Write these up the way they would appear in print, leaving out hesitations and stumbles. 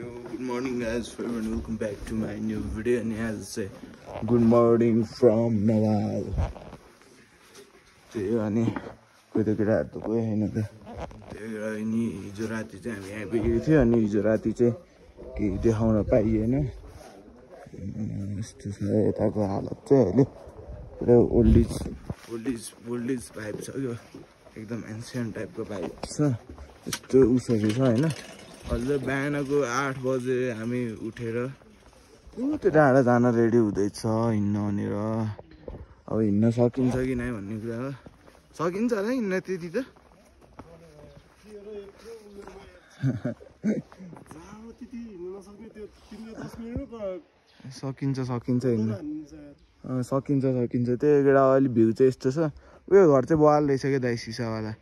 Yo, good morning guys, and welcome back to my new video. And as I say, good morning from Nawal. त्यही अनि कोही त केटाहरु त कोही छैन त त्यही भएर नि हिजो राति चाहिँ हामी यहाँ पुगेको थियो अनि हिजो राति चाहिँ केही देखाउन पाइएन यस्तो छ यताको हालत चाहिँ अहिले पुरा ओल्ड इज भाइब छ यो एकदम एन्सियन्ट टाइपको भाइब छ यस्तो उसरी छ हैन अहिले बिहानको 8 बजे हामी उठेर त्यो डाँडा जान रेडी हुँदैछ हिँड्न भनेर अब हिँड्न सकिन्छ कि नै भन्ने कुरा हो सकिन्छ होला हिँड्न त्यति त सकिन्छ हिँड्न सकिन्छ त्यही केटा अहिले भ्यू चाहिँ यस्तो छ उयो घर चाहिँ बवाल रहेछ क्या दाइ सिसावाला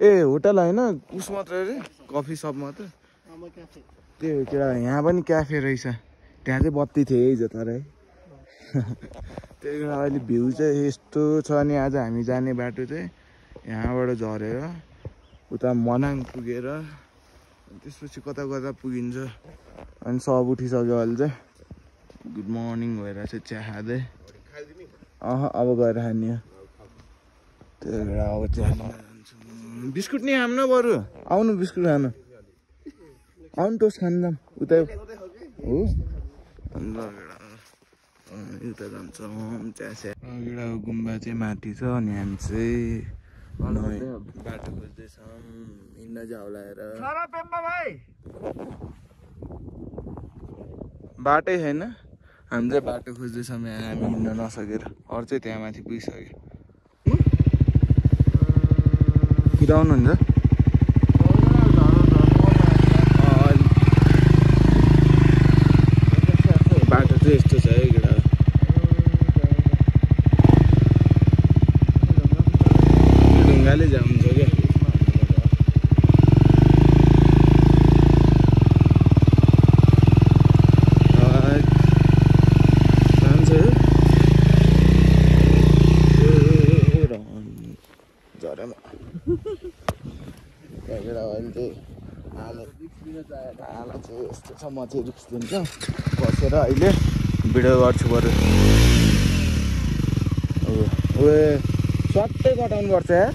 ए होटल होइन उस मात्र अरे कफी सप मात्र त्यो केटा यहाँ पनि क्याफे रहेछ त्यहाँ चाहिँ बत्ती थियो हिजो तर है त्यही भएर अहिले भ्यू चाहिँ यस्तो छ अनि आज हामी जाने बाटो चाहिँ यहाँबाट झरेर उता मनाङ पुगेर त्यसपछि कता पुगिन्छ अनि सब उठिसक्यो अहिले चाहिँ गुड मर्निङ भएर चाहिँ चिया खाँदै अब गएर खाने हो त्यही भएर अब चिया बिस्कुट नि खानु बरु आउनु बिस्कुट खानु आउनु टोस्ट खानु जाऊँ उता हो उता जान्छौँ त्यहाँ गुम्बा चाहिँ माथि छ अनि हामी चाहिँ बाटो खोज्दैछौँ हिँड्न जाउलाएर बाटै छैन हामी चाहिँ बाटो खोज्दैछौँ यहाँ हामी हिँड्न नसकेर अरू चाहिँ त्यहाँ माथि पुगिसक्यो कुदाउनुहुन्छ बाटो चाहिँ यस्तो छ है केटा ढुङ्गाले जान्छ क्या झरेमा त्यहाँबाट अहिले चाहिँ आला चाहिँ यस्तो छ म चाहिँ रिक्स लिन्छ बसेर अहिले भिडियो गर्छु बरु उयो सट्टै कटाउनु पर्छ यार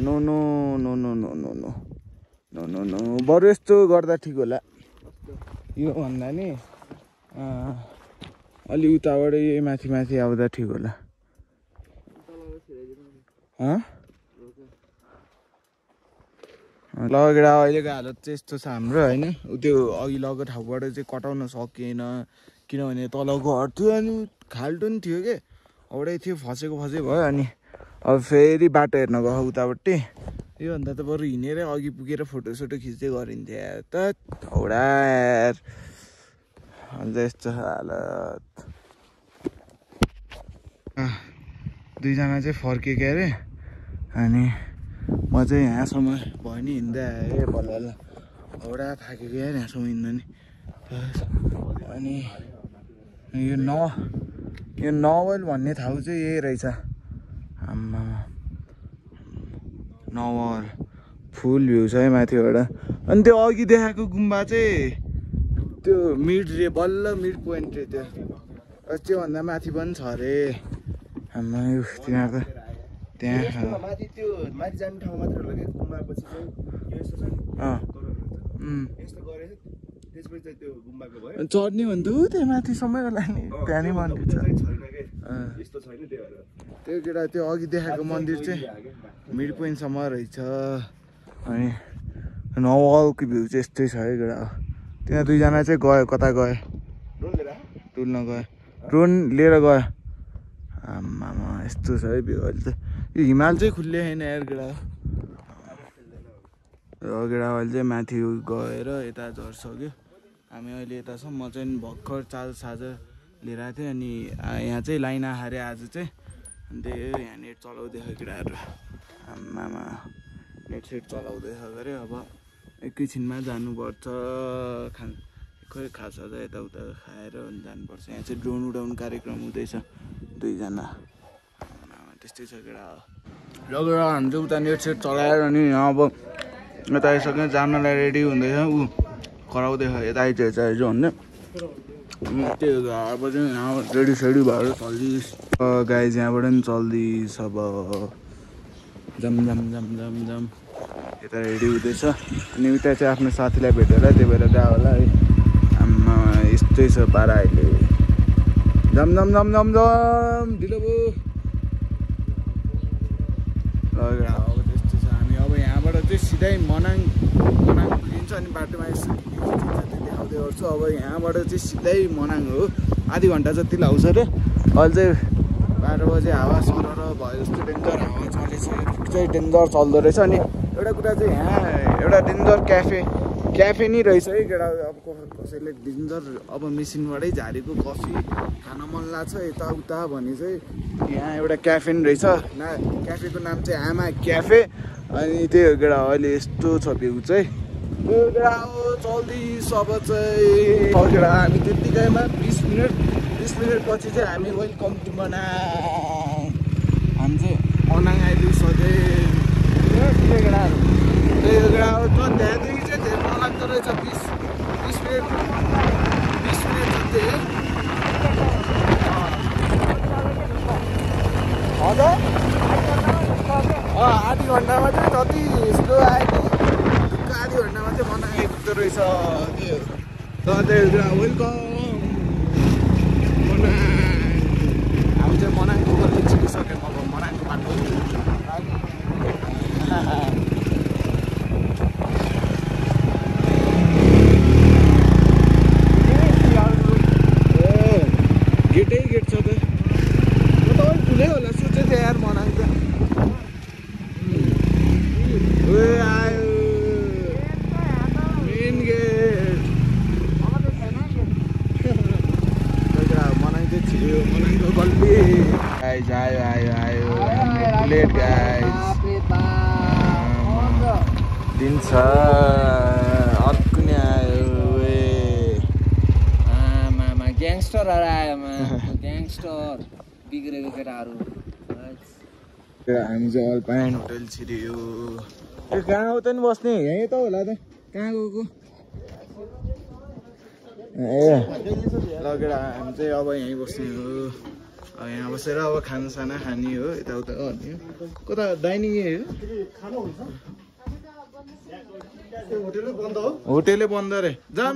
no no no no no no no no no no बरु यस्तो गर्दा ठिक होला यो भन्दा नि अलि उताबाट यही माथि आउँदा ठिक होला लगेर अहिलेको हालत चाहिँ यस्तो छ हाम्रो होइन त्यो अघि लगेको ठाउँबाट चाहिँ कटाउन सकिएन किनभने तलको घर थियो अनि खाल्टो नि थियो कि औडै थियो फसेको भयो अनि अब फेरि बाटो हेर्न गयो उतापट्टि योभन्दा त बरु हिँडेरै अघि पुगेर फोटोसोटो खिच्दै गरिन्थ्यो त औडा यार अन्त यस्तो हालत दुईजना चाहिँ फर्केको अरे अनि म चाहिँ यहाँसम्म भयो नि हिँड्दै आएँ बल्ल औडा थाकेको यार यहाँसम्म हिँड्नु नि अनि यो नवल भन्ने ठाउँ चाहिँ यही रहेछ आम्मा नवल फुल भ्यू छ है माथिबाट अनि त्यो अघि देखाएको गुम्बा चाहिँ त्यो बल्ल मिड पोइन्ट रे त्योभन्दा माथि पनि छ अरे आम्मा यो तिनीहरूको त्यहाँ माथि त्यो माथि जाने ठाउँ मात्र होला के गुम्बापछि चाहिँ यस्तो छ नि यस्तो गरेछ त्यसपछि चाहिँ त्यो गुम्बाको भयो चढ्ने भन्दा त्यहाँ माथिसम्मै होला नि त्यहाँ नै मन्दिर छ यस्तो छैन त्यो केटा त्यो अघि देखाएको मन्दिर चाहिँ मिड पोइन्टसम्म रहेछ अनि नवलको भ्यू चाहिँ यस्तै छ है केटा त्यहाँ दुईजना चाहिँ गयो कता गयो डुल्न गयो ड्रोन लिएर गयो आम्मामा यस्तो छ है भ्यू अहिले त यो हिमाल चाहिँ खुल्ले छैन यार केटा अहिले चाहिँ माथि गएर यता झर्सक्यो हामी अहिले यता छ म चाहिँ भर्खर चार्जर लिएर आएको थिएँ अनि यहाँ चाहिँ लाइन हारे आज चाहिँ अन्त यहाँ नेट चलाउँदैछ केटाहरू आम्मामा नेट सेट चलाउँदैछ अरे अब एकैछिनमा जानुपर्छ खोइ खाजा त यताउता खाएर जानुपर्छ यहाँ चाहिँ ड्रोन उडाउने कार्यक्रम हुँदैछ दुईजना त्यस्तै छ केटा लगेर हामी चाहिँ उता नेट सेट चलाएर अनि अब यता आइसक्यो जानलाई रेडी हुँदैछ ऊ कराउँदैछ यता आइज भन्ने त्यो अब चाहिँ यहाँ रेडी सेडी भएर चल्दिस गाइज यहाँबाट पनि चल्दिस अब जम जम जम जम जम यता रेडी हुँदैछ अनि उता चाहिँ आफ्नो साथीलाई भेटेर त्यही भएर गयो होला है आम्मा यस्तै छ पारा अहिले जम जम जम जम जम ढिलो भयो अब त्यस्तो छ हामी अब यहाँबाट चाहिँ सिधै मनाङ पुगिन्छ अनि बाटोमा यसो देखाउँदै गर्छु अब यहाँबाट चाहिँ सिधै मनाङ हो आधी घन्टा जति लाग्छ अरे अहिले चाहिँ 12 बजे हावा सरर भयो जस्तो डेन्जर हावा चलेछ चाहिँ डेन्जर चल्दो रहेछ अनि एउटा कुरा चाहिँ यहाँ एउटा डेन्जर क्याफे नै रहेछ है केटा अब कसैले डेन्जर अब मेसिनबाटै झारेको कफी खान मन लाग्छ यताउता भने चाहिँ यहाँ एउटा क्याफे नि रहेछ क्याफेको नाम चाहिँ आमा क्याफे अनि त्यही हो केटा अहिले यस्तो छ भ्यू चाहिँ त्यो केटा हो चल्दैछ अब चाहिँ केटा हामी त्यत्तिकैमा 20 मिनट पछि चाहिँ हामी वेलकम टु मनाङ हामी चाहिँ मनाङ आइपुगिसके केटाहरू त्यही हो केटा हो त्यहाँदेखि चाहिँ धेरै नलाग्दो रहेछ 20 मिनट जति हजुर आधी घन्टामा चाहिँ जति स्लो आएको आधी घन्टामा चाहिँ मनाङ आइपुग्दो रहेछ त्यो वेलकम मनाङ हामी चाहिँ मनाङको गल्ली छिरिसक्यौँ अब मनाङको बाटो गेटै गेट छ त ठुलै होला सोचेको थिएँ यार मनाङ त आयो मेन गेट मनाङ चाहिँ छिर्यो मनाङको गल्ली गाइज आयो प्लेट गाइज दिन छ अर्को नि आयो ग्याङ्स्टरहरू आयो ग्याङ्स्टर बिग्रेको केटाहरू हामी चाहिँ अल्पाइन होटल छिर्यो कहाँ हो त नि बस्ने यहीँ त होला त कहाँ गएको ए ल केटा हामी चाहिँ अब यहीँ बस्ने हो यहाँ बसेर अब खानासाना खाने हो यताउता गर्ने हो कता डाइनिङ हो होटेलै बन्द रे जाम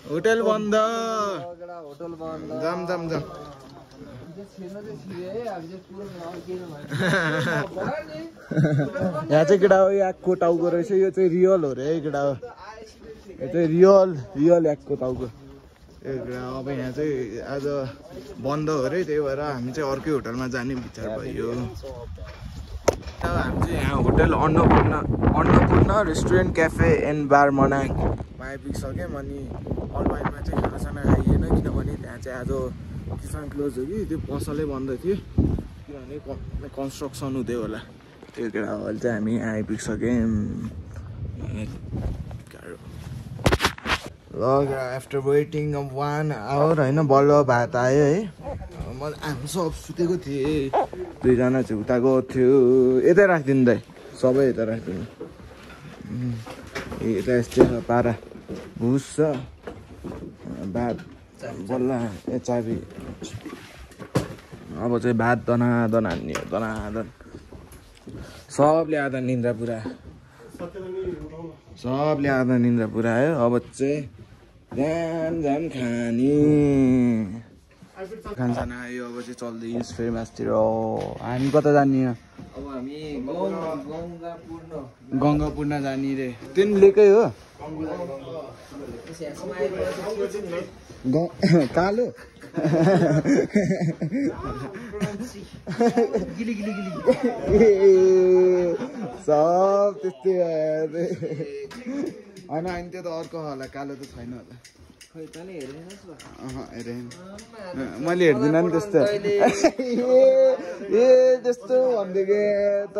होटेल बन्द जाम यहाँ चाहिँ केटा हो याकको टाउको रहेछ यो चाहिँ रियल हो रे केटा हो यो चाहिँ रियल याकको टाउको अब यहाँ चाहिँ आज बन्द हो रे त्यही भएर हामी चाहिँ अर्कै होटलमा जाने विचार भयो हामी चाहिँ यहाँ hotel Annapurna restaurant cafe and bar Manang आइपुगिसक्यौँ अनि अल्पाइनमा चाहिँ खानासाना खाइएन किनभने त्यहाँ चाहिँ आज किसान क्लोज हो कि त्यो पसलै बन्द थियो किनभने कन्स्ट्रक्सन हुँदै होला त्यो केटा अहिले चाहिँ हामी आइपुगिसक्यौँ ल आफ्टर वेटिङ 1 आवर होइन बल्ल भात आयो है हामी सब सुतेको थिएँ दुईजना चाहिँ उता गएको थियो यतै राखिदिनु दाइ सबै यता राखिदिनु यता यस्तै छ पारा भुस छ भात बल्ल चाबी अब चाहिँ भात दनादन हान्ने हो दनादन सबले आधा निन्द्रा पुऱ्यायो अब चाहिँ झ्याम खाने खानसाना आयो अब चाहिँ चल्दैछ फेरि मासतिर हामी कता जाने अब हामी गङ्गापूर्ण जाने रे त्यो नि लिएकै हो कालो सब त्यस्तै होइन अनि त्यो त अर्को होला कालो त छैन होला हेरेन मैले हेर्दिनँ नि त्यस्तो ए त्यस्तो भनिदिएको त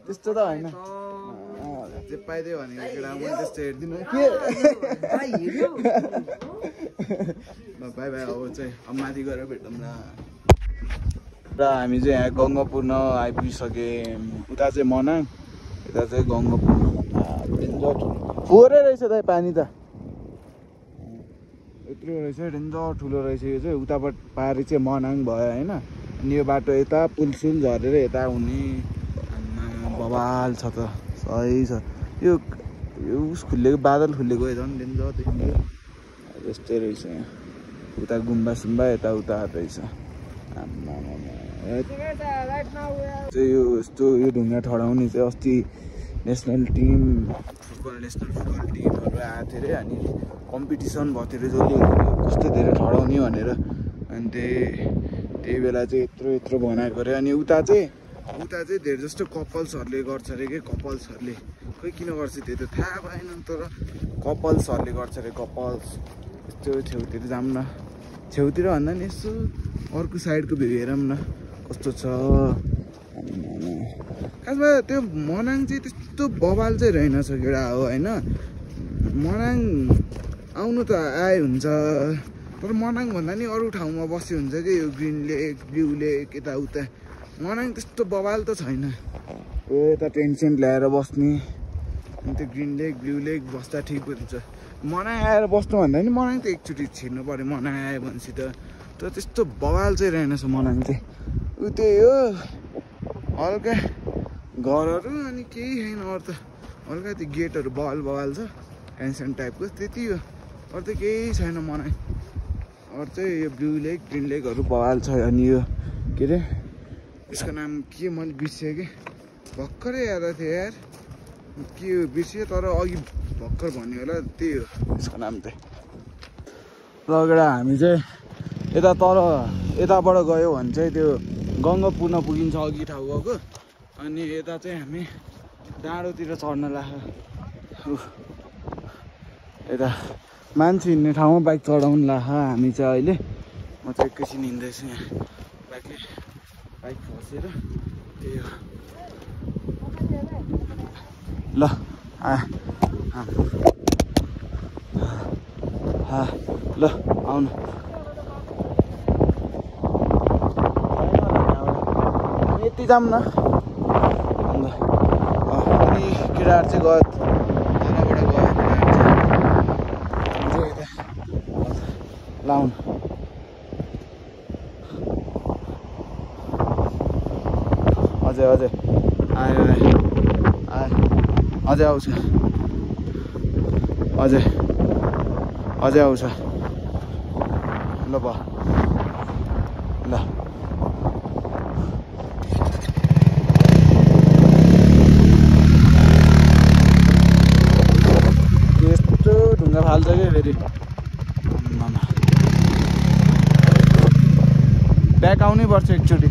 त्यस्तो त होइन जे पाइदियो भनेको केटा मैले त्यस्तो हेर्दिनँ के बाई अब चाहिँ अब माथि गएर भेटौँ न र हामी चाहिँ यहाँ गङ्गापुर्न आइपुगिसक्यौँ। उता चाहिँ मनाङ, यता चाहिँ गङ्गापुर्न। फोहोरै रहेछ दाइ पानी त, यत्रो रहेछ, डेन्जर ठुलो रहेछ यो चाहिँ। उताबाट पारि चाहिँ मनाङ भयो होइन, अनि यो बाटो यता पुलसुल झरेर यता हुने। बवाल छ त, सही छ। यो उस खुलेको बादल खुलेको झन् डेन्जर देखिन्छ। यस्तै रहेछ यहाँ, उता गुम्बा सुम्बा यताउता रहेछ। यो यस्तो यो ढुङ्गा ठडाउने चाहिँ अस्ति नेसनल टिम नेसनल फुटबल टिमहरू आएको थियो अरे, अनि कम्पिटिसन भएको थियो अरे जसले कस्तो धेरै ठडाउने भनेर। अनि त्यही बेला चाहिँ यत्रो बनाएको अरे। अनि उता चाहिँ धेरै जस्तो कपल्सहरूले गर्छ अरे कि, कपल्सहरूले खै किन गर्छ त्यो त थाहा भएन, तर कपल्सहरूले गर्छ अरे। कपल्स यस्तो छेउतिर जाऊँ न, छेउतिर भन्दा नि यसो अर्को साइडको भ्यू हेरौँ न कस्तो छ। खासमा त्यो मनाङ चाहिँ त्यस्तो बवाल चाहिँ रहेनछ केटा हो होइन। मनाङ आउनु त आए हुन्छ, तर मनाङ भन्दा नि अरू ठाउँमा बस्यो हुन्छ कि, यो ग्रिन लेक ब्लू लेक यताउता। मनाङ त्यस्तो बवाल त छैन। यता टेन्ट सेन्ट ल्याएर बस्ने, अनि त्यो ग्रिन लेक ब्लू लेक बस्दा ठिक हुन्छ। मनाङ आएर बस्नु भन्दा नि मनाङ त एकचोटि छिर्नु पऱ्यो मनाङ आयो भनेपछि त। तर त्यस्तो बवाल चाहिँ रहेनछ मनाङ चाहिँ। उ त्यही हो हल्का घरहरू, अनि केही छैन अरू त। हल्का त्यो गेटहरू बवाल छ एन्सेन्ट टाइपको, त्यति हो। अरू त केही छैन मनाङ। अरू चाहिँ यो ब्लू लेक ग्रिन लेकहरू बवाल छ। अनि यो के अरे यसको नाम के मैले बिर्सेँ कि, भर्खरै याद थियो यार, के हो बिर्सेँ, तर अघि भर्खर भन्यो होला। त्यही हो यसको नाम चाहिँ। लगेर हामी चाहिँ यता तर यताबाट गयो भने चाहिँ त्यो गङ्गापुर्न पुगिन्छ अघि ठाउँ गएको। अनि यता चाहिँ हामी डाँडोतिर चढ्न लाग्यो। यता मान्छे हिँड्ने ठाउँमा बाइक चढाउनु लाग्यो हामी चाहिँ अहिले। म चाहिँ एकैछिन हिँड्दैछु यहाँ, बाइक फसेर। त्यही हो ल ल आउनु। यति जाऊँ न। अनि केटाहरू चाहिँ गयो तलबाट गयो केटाहरू चाहिँ लाउनु। अझै आयो अझै आउँछ, अझै आउँछ। ल ल यस्तो ढुङ्गा फाल्छ क्या फेरि। ब्याक आउनै पर्छ एकचोटि।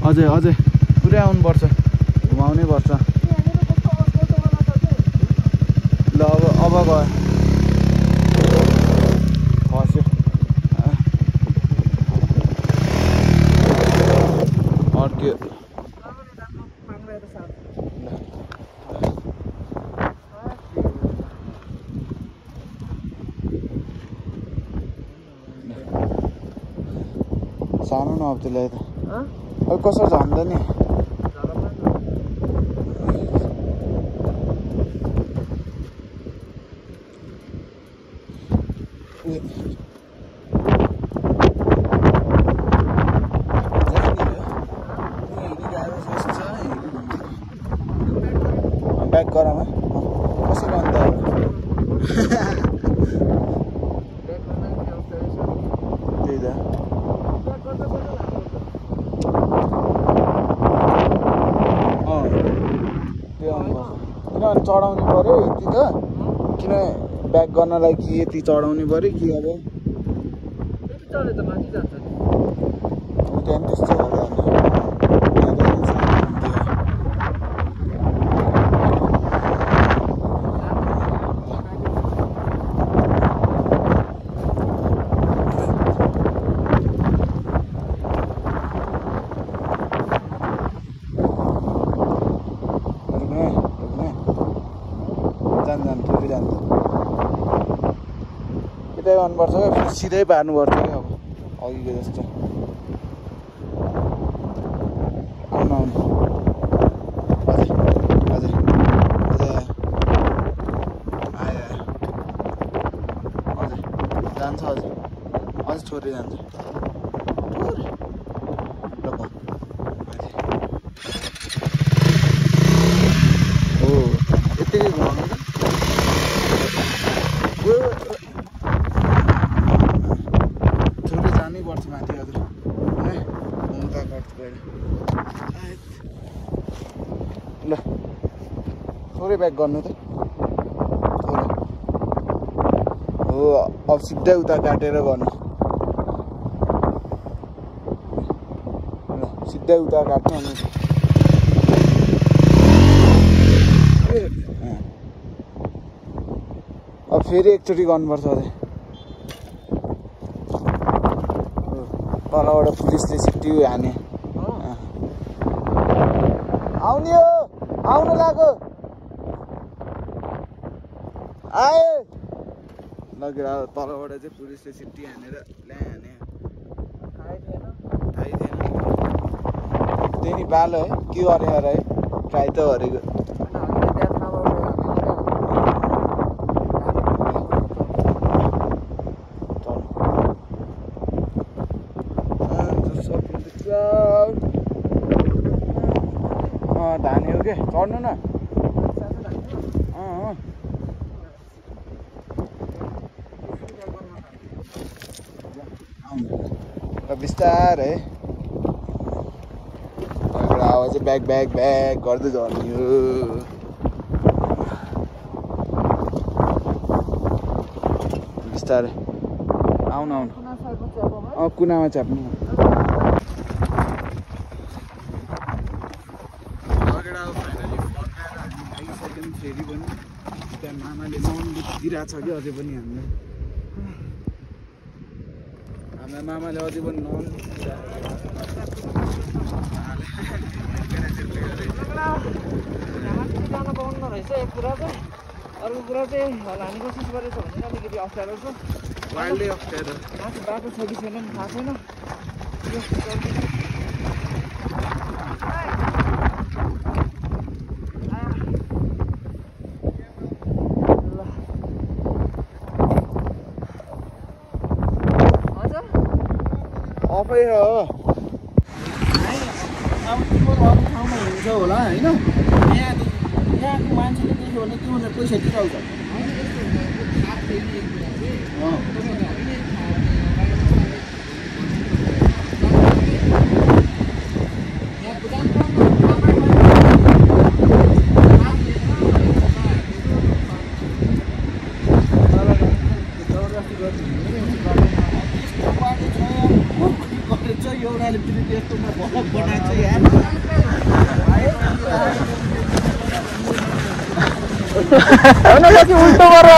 अझै पुरै आउनुपर्छ, घुमाउनै पर्छ। ल अब गयो खस्यो। अर्क्यो सानो न अब त्यसलाई त अब कसो झन्दा नि। ब्याक गरामा कसो भन्दा त्यही त किनभने चढाउनु पऱ्यो यति त, किन ब्याक गर्नलाई कि यति चढाउनु पऱ्यो कि। अब त्यहाँ त्यस्तो होला जान थोरै जान्छ। गर्नुपर्छ क्या फेरि सिधै पार्नुपर्छ क्या अब अघिको जस्तो आउनु आउनु हजुर हजुर हजुर आयो हजुर जान्छ हजुर अझ छोरी जान्छ हो यत्तिकै घुमाउनु छोरी जानै पर्छ माथि हजुर घुम्दा गर्छ गएर ल थोरै ब्याक गर्नु त हो अब सिधै उता काटेर गर्नु सिधै उता काट्नु अनि अब फेरि एकचोटि गर्नुपर्छ अझै तलबाट पुलिसले सिटी हाने आउने हो आउनु लाग्यो आए लगेर तलबाट चाहिँ पुलिसले सिटी हानेर ल्याइहाने थाहै थिएन त्यही नि बालो है के गरे अरे है ट्राई त गरेको धाने हो के चढ्नु न बिस्तारै एउटा आवाज चाहिँ ब्याक ब्याक ब्याक गर्दै झर्ने हो बिस्तारै आउनु आउनु कुनामा च्याप्नु फेरि पनि त्यहाँ मामाले नन दिइरहेको छ कि अझै पनि हामीलाई मामाले अझै पनि नन जान पाउनु रहेछ एक कुरा चाहिँ अर्को कुरा चाहिँ लाने कोसिस गरेछ भने अलिकति अप्ठ्यारो छ वाइल्डै अप्ठ्यारो माथि बाटो छ कि छैन थाहा छैन अफै हो ठाउँमा हिँड्छ होला होइन यहाँको मान्छेले देख्यो भने के भनेर पैसा दिइरहेको एउटाले फेरि त्यस्तोमा भलक बनाएको छ यार उल्टो गरेर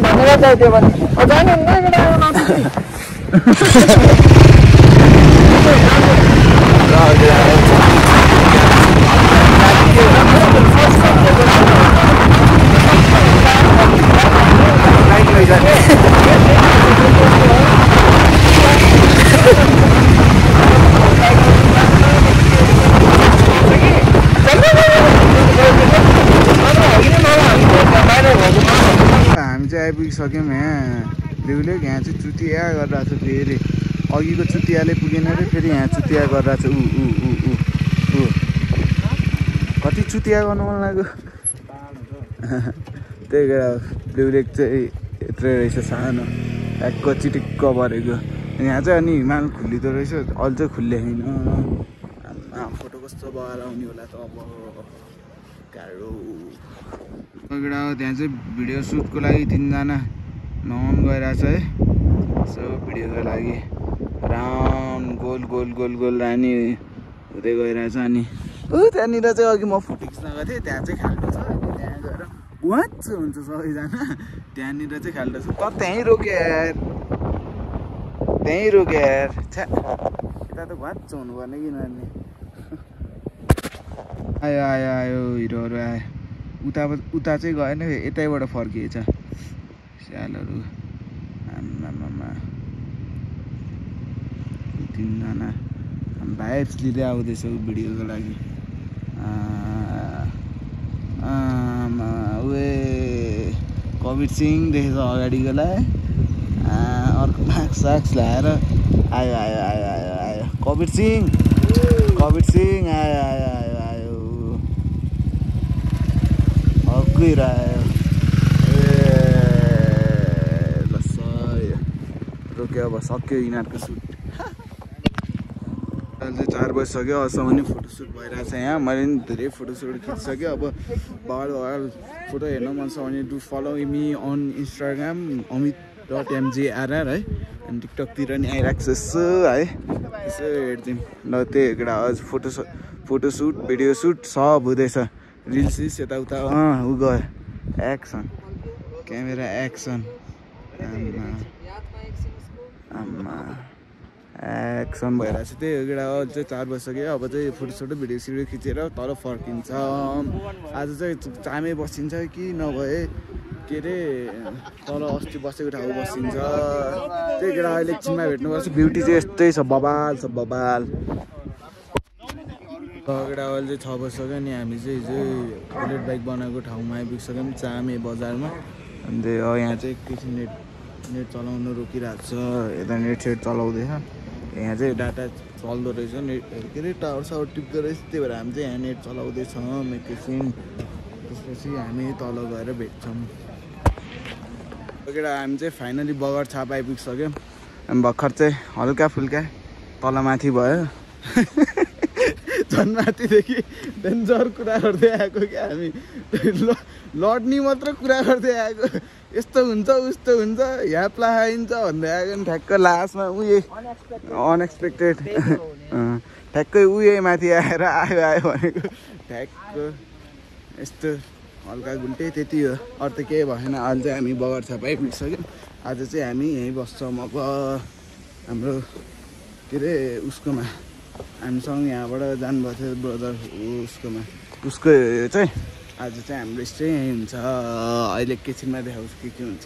भनेर चाहिँ त्यो भने हामी चाहिँ आइपुगिसक्यौँ यहाँ देउले यहाँ चाहिँ चुतिया गरिरहेको छ फेरि अघिको चुतियाले पुगेन अरे फेरि यहाँ चुतिया गरिरहेको छ ऊ कति चुतिया गर्नु मन लाग्यो त्यही भएर देउले चाहिँ यत्रो रहेछ सानो ट्याक्क चिटिक्क भरेको यहाँ चाहिँ अनि हिमाल खुलिँदो रहेछ अहिले चाहिँ खुल्ले छैन फोटो कस्तो भएर आउने होला त अब गाह्रो एउटा त्यहाँ चाहिँ भिडियो सुटको लागि 3 जना नन गइरहेछ है सो भिडियोको लागि राउन्ड गोल गोल गोल गोल रानी हुँदै गइरहेछ अनि त्यहाँनिर चाहिँ अघि म फोटो खिच्न गएको थिएँ त्यहाँ चाहिँ खाल्डो छ अनि त्यहाँ गएर वाच हुन्छ सबैजना त्यहाँनिर चाहिँ खाल्डो छ तर त्यहीँ रोक्यो यार छ्या यता त वाच हुनुपर्ने किनभने आयो हिरोहरू आयो उता चाहिँ गएन यतैबाट फर्किएछ स्यालहरू आम्मामा 3 जना भाइब्स लिँदै आउँदैछ भिडियोको लागि उए कबिर सिंह देखेछ अगाडिकोलाई अर्को मार्क्स साक्स ल्याएर आयो आयो आयो आयो आयो कबिर सिंह आयो आयो आयो आयो हक्किरहेको ल रोक्यो अब सक्यो यिनीहरूको सुट अहिले चाहिँ 4 बजिसक्यो अझसम्म नि फोटोसुट भइरहेछ यहाँ मैले नि धेरै फोटोसुट खिचिसक्यो अब बगाल फोटो हेर्न मन छ भने do follow me on Instagram amit.mjrr है अनि टिकटकतिर नि आइरहेको छ यसो है यसो हेर्दिउँ ल त्यही केटा अझ फोटोसुट भिडियो सुट सब हुँदैछ रिल्स यताउता ऊ गयो एक्सन क्यामेरा एक्सन आम्मा एक्सन भइरहेको छ त्यही हो केटा अझ चाहिँ 4 बजिसक्यो अब चाहिँ फोटोसोटो भिडियो सिडियो खिचेर तल फर्किन्छ आज चाहिँ चामै बसिन्छ कि नभए के अरे तल अस्ति बसेको ठाउँ बसिन्छ त्यही केटा अहिले एकछिनमा भेट्नुपर्छ ब्युटी चाहिँ यस्तै छ बबाल केटा अहिले चाहिँ 6 बजिसक्यो नि हामी चाहिँ हिजो बुलेट बाइक बनाएको ठाउँमा आइपुगिसक्यौँ चामे बजारमा अन्त यहाँ चाहिँ एकैछिन नेट चलाउनु रोकिरहेको छ यता नेट सेट चलाउँदैछ यहाँ चाहिँ डाटा चल्दो रहेछ नेट के अरे टावर सावर टिप्दो रहेछ त्यही भएर हामी चाहिँ यहाँ नेट चलाउँदैछौँ एकैछिन त्यसपछि हामी तल गएर भेट्छौँ केटा हामी चाहिँ फाइनली बगर छाप आइपुगिसक्यौँ अनि भर्खर चाहिँ हल्का फुल्का तलमाथि भयो झन्माथिदेखि डेन्जर कुरा गर्दै आएको क्या हामी लड्ने मात्र कुरा गर्दै आएको यस्तो हुन्छ उस्तो हुन्छ ह्याप्ला खाइन्छ भन्दै आएको नि ठ्याक्क लास्टमा उयो अनएक्सपेक्टेड ठ्याक्कै उयो माथि आएर आयो भनेको ठ्याक्क यस्तो हल्का घुल्टे त्यति हो अरू त केही भएन अहिले चाहिँ हामी बगर छाप आइपुगिसक्यौँ आज चाहिँ हामी यहीँ बस्छौँ अब हाम्रो के अरे उसकोमा हामीसँग यहाँबाट जानुभएको थियो ब्रदर उसकोमा उसको चाहिँ आज चाहिँ हाम्रो स्टे यहीँ हुन्छ अहिले एकैछिनमा देखाउँछु के हुन्छ